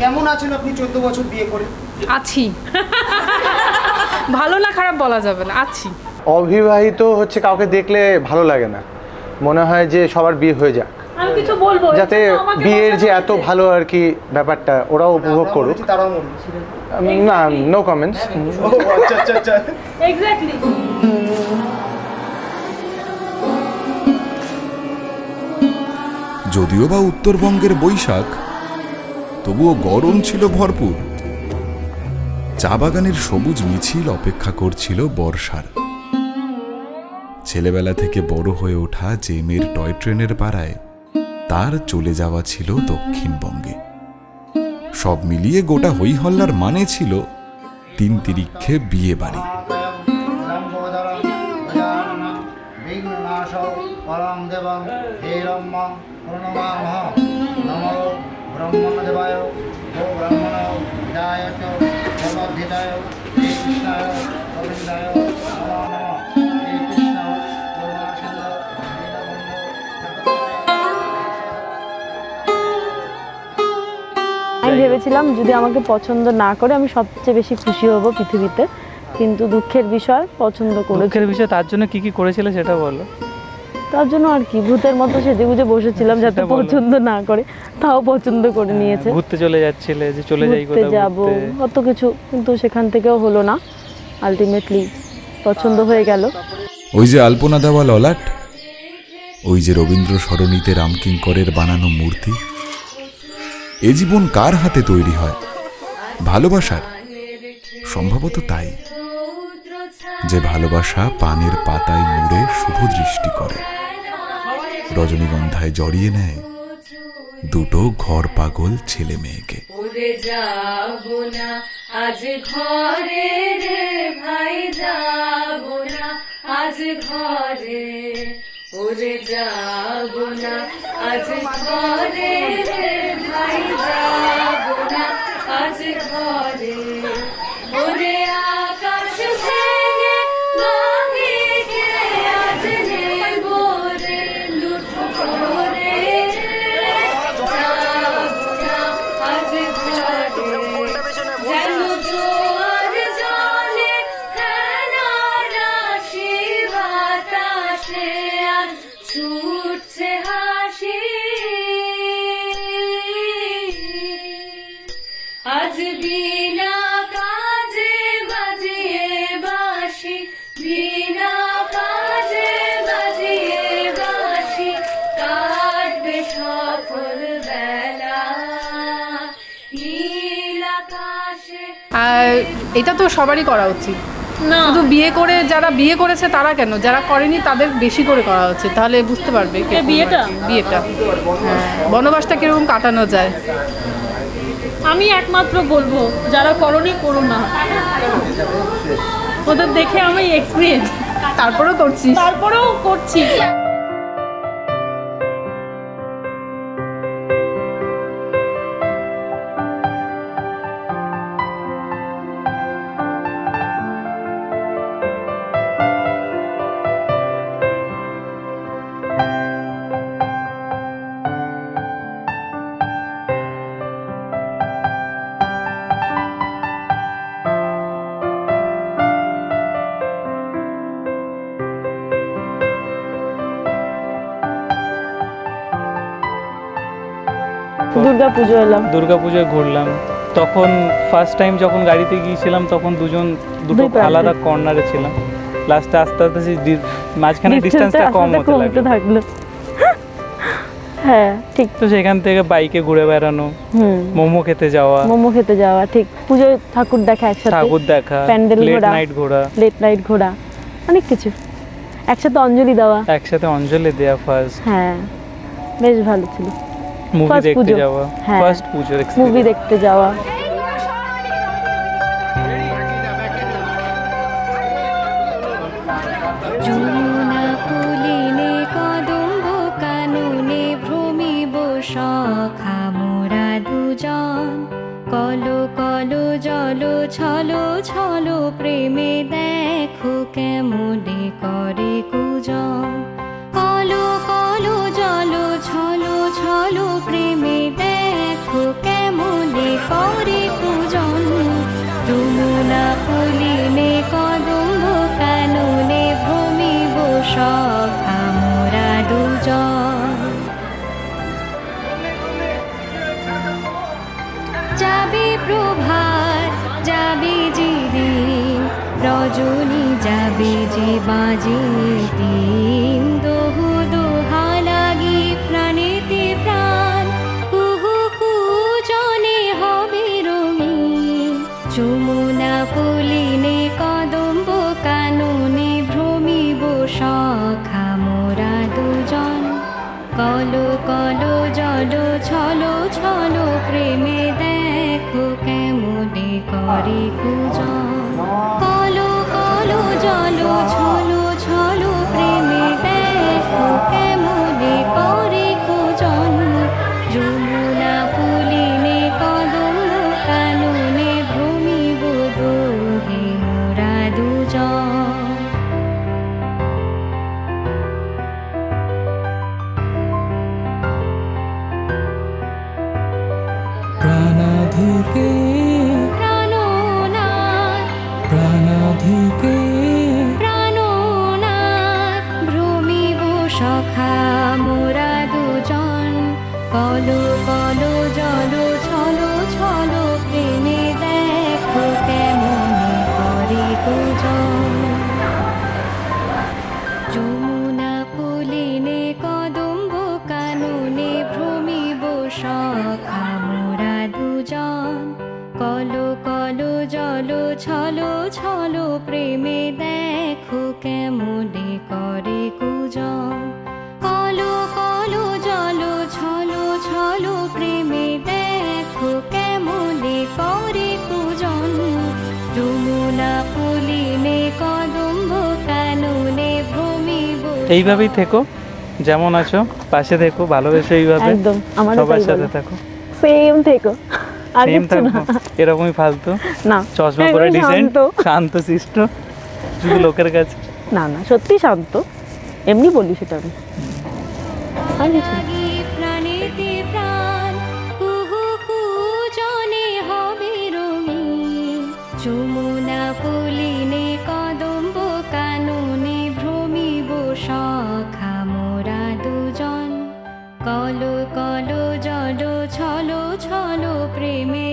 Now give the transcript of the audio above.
কেমন আছেন আপনি 14 বছর বিয়ে করে? আছি। ভালো না খারাপ বলা যাবে না, আছি। অবিবাহিত হচ্ছে কাউকে দেখলে ভালো লাগে না, মনে হয় যে সবার বিয়ে হয়ে যাক, আমি কিছু বলবো যাতে বিয়ের যে এত ভালো আর কি ব্যাপারটা ওরাও উপভোগ করুক। তারাও মনে না, নো কমেন্টস। আচ্ছা আচ্ছা আচ্ছা এক্স্যাক্টলি। যদিও বা উত্তরবঙ্গের বৈশাখ, তবুও গরম ছিল ভরপুর। চা বাগানের সবুজ মিছিল অপেক্ষা করছিল বর্ষার। ছেলেবেলা থেকে বড় হয়ে ওঠা যে মেয়ের টয় ট্রেনের পাড়ায়, তার চলে যাওয়া ছিল দক্ষিণবঙ্গে। সব মিলিয়ে গোটা হইহল্লার মানে ছিল 3 তিরিক্ষে বিয়ে বাড়ি। আমি ভেবেছিলাম যদি আমাকে পছন্দ না করে আমি সবচেয়ে বেশি খুশি হব পৃথিবীতে, কিন্তু দুঃখের বিষয় পছন্দ করে। দুঃখের বিষয় তার জন্য কি কি করেছিলে সেটা বলো। তার জন্য আর কি, ভূতের মতো সেজেগুজে বসেছিলাম যাতে পছন্দ না করে, তাও পছন্দ করে নিয়েছে। ঘুরতে চলে যাচ্ছিলে যে চলে যাই ঘুরতে কোথাও যাব ঘুরতে, কত কিছু, কিন্তু সেখান থেকেও হলো না, আলটিমেটলি পছন্দ হয়ে গেল। ওই যে আলপনা দেওয়া ললাট, ওই যে রবীন্দ্র সরণিতে রামকিঙ্করের বানানো মূর্তি। এ জীবন কার হাতে তৈরি হয়? ভালোবাসার? সম্ভবত তাই, যে ভালোবাসা পানের পাতায় মুড়ে শুভ দৃষ্টি করে, রজনীগন্ধায় জড়িয়ে নেয় দুটো ঘর পাগল ছেলে মেয়েকে। আজ ঘরে রে ভাই যাব না, আজ ঘরে ওরে যাব না, আজ ঘরে রে ভাই যাব না, আজ ঘরে ওরে আকাশ ভেঙে ভাঙে কে আজ নেব রে লুট করে যাব না, আজ ঘরে যেন জোয়ার জলে ফেনার রাশি বাতাসে আজ ছুটছে হাসি, আজ বিনা কাজে বাজিয়ে বাঁশি, বিনা কাজে বাজিয়ে বাঁশি কাটবে সফল বেলা নীল আকাশে। আর এটা তো সবারই করা উচিত, শুধু বিয়ে করে যারা বিয়ে করেছে তারা কেন, যারা করেনি তাদের বেশি করে করা উচিত, তাহলে বুঝতে পারবে কিরকম বিয়েটা? আর কি, বিয়েটা হ্যাঁ, বনবাসটা কিরকম কাটানো যায়। আমি একমাত্র বলবো যারা করনি করো না, ওদের দেখে আমি এক্সপিরিয়েন্স, তারপরেও করছিস। তারপরেও করছি। দুর্গাপুজো এলাম, দুর্গাপুজোয় ঘুরলাম। তখন ফার্স্ট টাইম যখন গাড়িতে গিয়েছিলাম তখন দুটো দুই প্রান্তে। আলাদা কর্নারে ছিলাম। লাস্টে আস্তে আস্তে মাঝখানে ডিস্টেন্সটা কম হতে কমতে লাগলো। থাকলো। হ্যাঁ ঠিক। তো সেখান থেকে বাইকে ঘুরে বেড়ানো, মোমো খেতে যাওয়া, মোমো খেতে যাওয়া, ঠিক, পুজোয় ঠাকুর দেখা একসাথে, ঠাকুর দেখা, প্যান্ডেল লেট ঘোরা, নাইট ঘোরা, লেট নাইট ঘোরা, অনেক কিছু, একসাথে অঞ্জলি দেওয়া। একসাথে অঞ্জলি দেওয়া ফার্স্ট, হ্যাঁ বেশ ভালো ছিল। মুভি First দেখতে পুজো। যাওয়া, হ্যাঁ। ফার্স্ট পুজো মুভি দেখতে যাওয়া। যমুনা কুলিনে কদম্ব কাননে ভ্রমিব সখা মোরা দুজন, কলো কলো জল ছলো ছলো প্রেমে দেখো কেমনে করে কুজন, কলো কলো জল ছলো ছলো প্রেমে দেখো কেমনে যাবে প্রভাত যাবে যে দিন রজনী যাবে যে বাজে দিন দোহো দোহা লাগি প্রাণেতে প্রাণ কুহু কুজনে হবে রঙিন যমুনা পুলিনে কদম্ব কাননে ভ্রমিব সখা মোরা দুজন কলো কলো জল ছলো ছলো প্রেমে দেখো কেমনে করে কুজন কলো কলো জল ছলো ছলো প্রেমে দেখো কেমনে করে কুজন যমুনা পুলিনে কদম্ব কাননে ভ্রমিব দোহে মোরা দুজন প্রাণাধিকে প্রাণনাথ প্রাণাধিকে প্রাণনাথ ভ্রমিব সখা মোরা দুজন কলো কলো জল ছলো ছলো প্রেমে দেখো কেমনে করে কুজন যমুনা পুলিনে কদম্ব কাননে ভ্রমিব সখা মোরা দুজন কলো কলো জল ছলো ছলো প্রেমে দেখো কেমনে করে কুজন কলো কলো জল ছলো ছলো প্রেমে দেখো কেমনে করে কুজন যমুনা পুলিনে কদম্ব কাননে ভ্রমিব এইভাবেই থেকো, যেমন আছো পাশে থেকো, ভালোবেসে এইভাবে একদম আমার সবার সাথে থাকো, সেম থেকো আর সেম কিচ্ছু না। থাকো, এরকমই ফালতু না চশমা পরে একদম ডিসেন্ট শান্ত। শান্ত শিষ্ট শুধু লোকের কাছে। না না সত্যি শান্ত, এমনি বলি সেটা আমি আর কিছু না। লাগি প্রাণেতে প্রাণ কুহু কুজনে হবে রঙিন যমুনা পুলিনে কদম্ব কাননে ভ্রমিব সখা মোরা দুজন কলো কলো জল ছলো ছলো প্রেমে